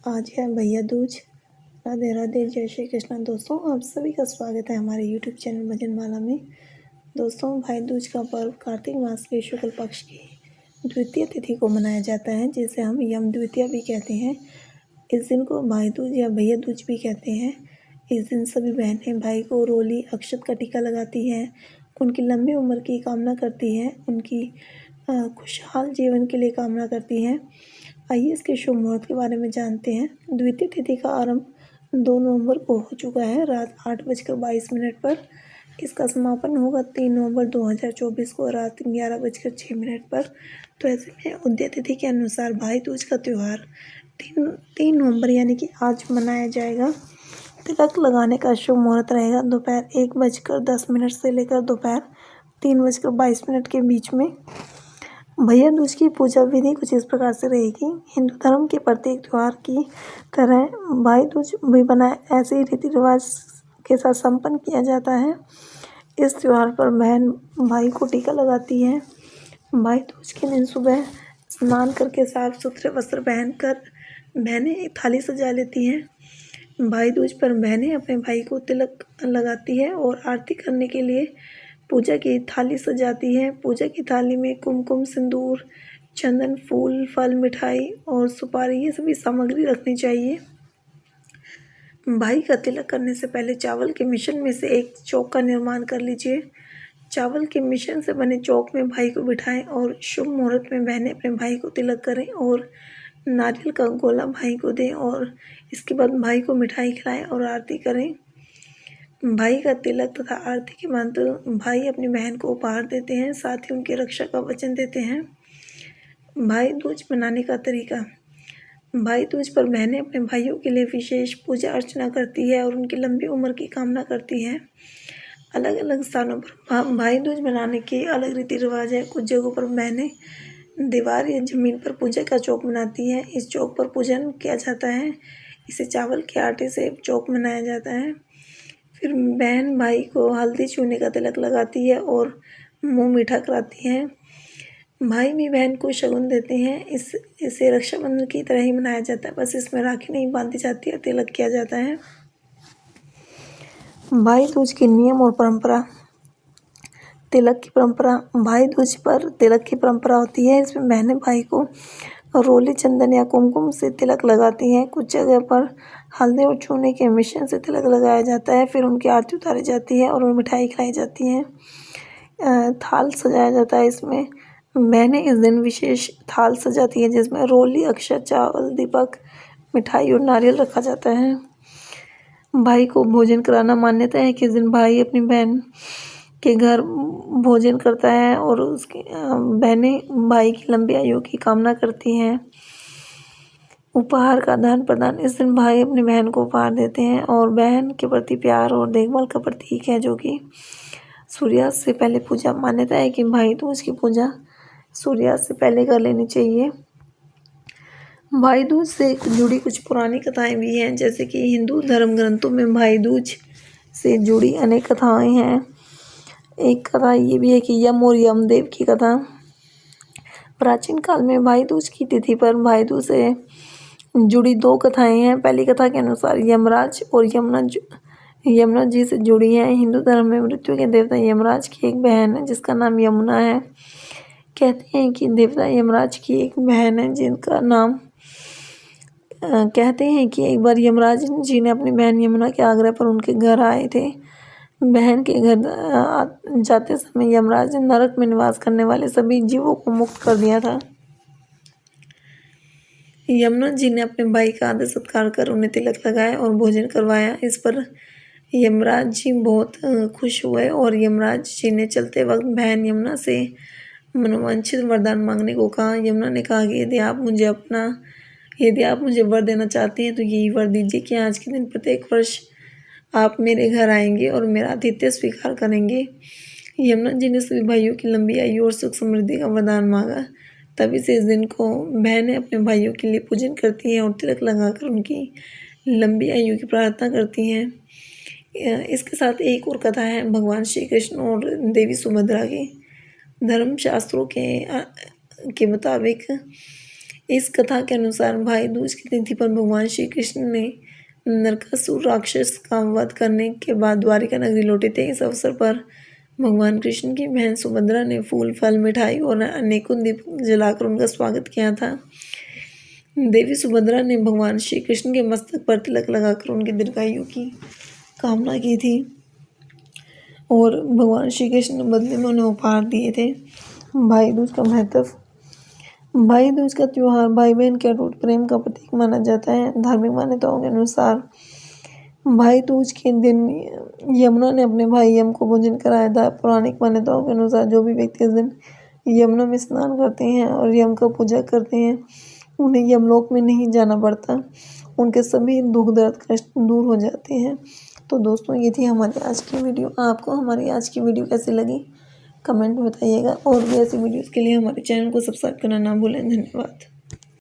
आज है भैया दूज। राधे राधे, जय श्री कृष्ण। दोस्तों, आप सभी का स्वागत है हमारे यूट्यूब चैनल भजनमाला में। दोस्तों, भाई दूज का पर्व कार्तिक मास के शुक्ल पक्ष की द्वितीय तिथि को मनाया जाता है, जिसे हम यम द्वितीया भी कहते हैं। इस दिन को भाई दूज या भैया दूज भी कहते हैं। इस दिन सभी बहनें भाई को रोली अक्षत का टीका लगाती हैं, उनकी लंबी उम्र की कामना करती हैं, उनकी खुशहाल जीवन के लिए कामना करती हैं। आइए इसके शुभ मुहूर्त के बारे में जानते हैं। द्वितीय तिथि का आरंभ 2 नवंबर को हो चुका है, रात 8:22 पर। इसका समापन होगा 3 नवंबर 2024 को रात 11:06 पर। तो ऐसे में उदय तिथि के अनुसार भाई दूज का त्यौहार 3 नवंबर यानी कि आज मनाया जाएगा। तिलक लगाने का शुभ मुहूर्त रहेगा दोपहर 1:10 से लेकर दोपहर 3:22 के बीच में। भैया दूज की पूजा विधि कुछ इस प्रकार से रहेगी। हिंदू धर्म के प्रत्येक त्यौहार की तरह भाई दूज भी ऐसे ही रीति रिवाज के साथ संपन्न किया जाता है। इस त्यौहार पर बहन भाई को टीका लगाती है। भाई दूज के दिन सुबह स्नान करके साफ सुथरे वस्त्र पहनकर बहनें थाली सजा लेती हैं। भाई दूज पर बहनें अपने भाई को तिलक लगाती है और आरती करने के लिए पूजा की थाली सजाती है। पूजा की थाली में कुमकुम, सिंदूर, चंदन, फूल, फल, मिठाई और सुपारी ये सभी सामग्री रखनी चाहिए। भाई का तिलक करने से पहले चावल के मिश्रण में से एक चौक का निर्माण कर लीजिए। चावल के मिश्रण से बने चौक में भाई को बिठाएं और शुभ मुहूर्त में बहनें अपने भाई को तिलक करें और नारियल का गोला भाई को दें और इसके बाद भाई को मिठाई खिलाएं और आरती करें। भाई का तिलक तथा आरती के बाद भाई अपनी बहन को उपहार देते हैं, साथ ही उनकी रक्षा का वचन देते हैं। भाई दूज मनाने का तरीका। भाई दूज पर बहनें अपने भाइयों के लिए विशेष पूजा अर्चना करती है और उनकी लंबी उम्र की कामना करती हैं। अलग अलग स्थानों पर भाई दूज मनाने के अलग रीति रिवाज है। कुछ जगहों पर बहनें दीवार या जमीन पर पूजा का चौक बनाती हैं। इस चौक पर पूजन किया जाता है। इसे चावल के आटे से चौक बनाया जाता है। फिर बहन भाई को हल्दी चूने का तिलक लगाती है और मुंह मीठा कराती है। भाई भी बहन को शगुन देते हैं। इसे रक्षाबंधन की तरह ही मनाया जाता है, बस इसमें राखी नहीं बांधी जाती है, तिलक किया जाता है। भाई दूज के नियम और परंपरा। तिलक की परंपरा। भाई दूज पर तिलक की परंपरा होती है। इसमें बहनें भाई को रोली, चंदन या कुमकुम से तिलक लगाती हैं। कुछ जगह पर हल्दी और चूने के मिश्रण से तिलक लगाया जाता है। फिर उनकी आरती उतारी जाती है और उन्हें मिठाई खिलाई जाती है। थाल सजाया जाता है। इसमें बहनें इस दिन विशेष थाल सजाती हैं, जिसमें रोली, अक्षत, चावल, दीपक, मिठाई और नारियल रखा जाता है। भाई को भोजन कराना। मान्यता है कि इस दिन भाई अपनी बहन के घर भोजन करता है और उसकी बहनें भाई की लंबी आयु की कामना करती हैं। उपहार का आदान प्रदान। इस दिन भाई अपनी बहन को उपहार देते हैं और बहन के प्रति प्यार और देखभाल का प्रतीक है, जो कि सूर्यास्त से पहले पूजा। मान्यता है कि भाई दूज की पूजा सूर्यास्त से पहले कर लेनी चाहिए। भाई दूज से जुड़ी कुछ पुरानी कथाएं भी हैं, जैसे कि हिंदू धर्म ग्रंथों में भाई दूज से जुड़ी अनेक कथाएं हैं। एक कथा ये भी है कि यम और यमदेव की कथा। प्राचीन काल में भाई दूज की तिथि पर भाई दूज से जुड़ी 2 कथाएं हैं। पहली कथा के अनुसार यमराज और यमुना जी से जुड़ी है। हिंदू धर्म में मृत्यु के देवता यमराज की एक बहन है जिसका नाम यमुना है। कहते हैं कि देवता यमराज की एक बहन है जिनका नाम कहते हैं कि एक बार यमराज जी ने अपनी बहन यमुना के आग्रह पर उनके घर आए थे। बहन के घर जाते समय यमराज ने नरक में निवास करने वाले सभी जीवों को मुक्त कर दिया था। यमुना जी ने अपने भाई का आदर सत्कार कर उन्हें तिलक लगाया और भोजन करवाया। इस पर यमराज जी बहुत खुश हुए और यमराज जी ने चलते वक्त बहन यमुना से मनोवांछित वरदान मांगने को कहा। यमुना ने कहा कि यदि आप मुझे वर देना चाहती हैं तो यही वर दीजिए कि आज के दिन प्रत्येक वर्ष आप मेरे घर आएंगे और मेरा आतिथ्य स्वीकार करेंगे। यमुना जी ने सभी भाइयों की लंबी आयु और सुख समृद्धि का वरदान मांगा। तभी से इस दिन को बहनें अपने भाइयों के लिए पूजन करती हैं और तिलक लगाकर उनकी लंबी आयु की प्रार्थना करती हैं। इसके साथ एक और कथा है भगवान श्री कृष्ण और देवी सुभद्रा की। धर्मशास्त्रों के मुताबिक इस कथा के अनुसार भाई दूज की तिथि पर भगवान श्री कृष्ण ने नरकासुर राक्षस का वध करने के बाद द्वारिका नगरी लौटे थे। इस अवसर पर भगवान कृष्ण की बहन सुभद्रा ने फूल, फल, मिठाई और अनेकों दीप जलाकर उनका स्वागत किया था। देवी सुभद्रा ने भगवान श्री कृष्ण के मस्तक पर तिलक लगाकर उनकी दीर्घायु की कामना की थी और भगवान श्री कृष्ण ने बदले में उन्हें उपहार दिए थे। भाई दूज का महत्व। भाई दूज का त्योहार भाई बहन के अटूट प्रेम का प्रतीक माना जाता है। धार्मिक मान्यताओं के अनुसार भाई दूज के दिन यमुना ने अपने भाई यम को भोजन कराया था। पौराणिक मान्यताओं के अनुसार जो भी व्यक्ति इस दिन यमुना में स्नान करते हैं और यम का पूजा करते हैं उन्हें यमलोक में नहीं जाना पड़ता, उनके सभी दुख दर्द कष्ट दूर हो जाते हैं। तो दोस्तों ये थी हमारी आज की वीडियो। आपको हमारी आज की वीडियो कैसी लगी कमेंट में बताइएगा और भी ऐसी वीडियोज़ के लिए हमारे चैनल को सब्सक्राइब करना ना भूलें। धन्यवाद।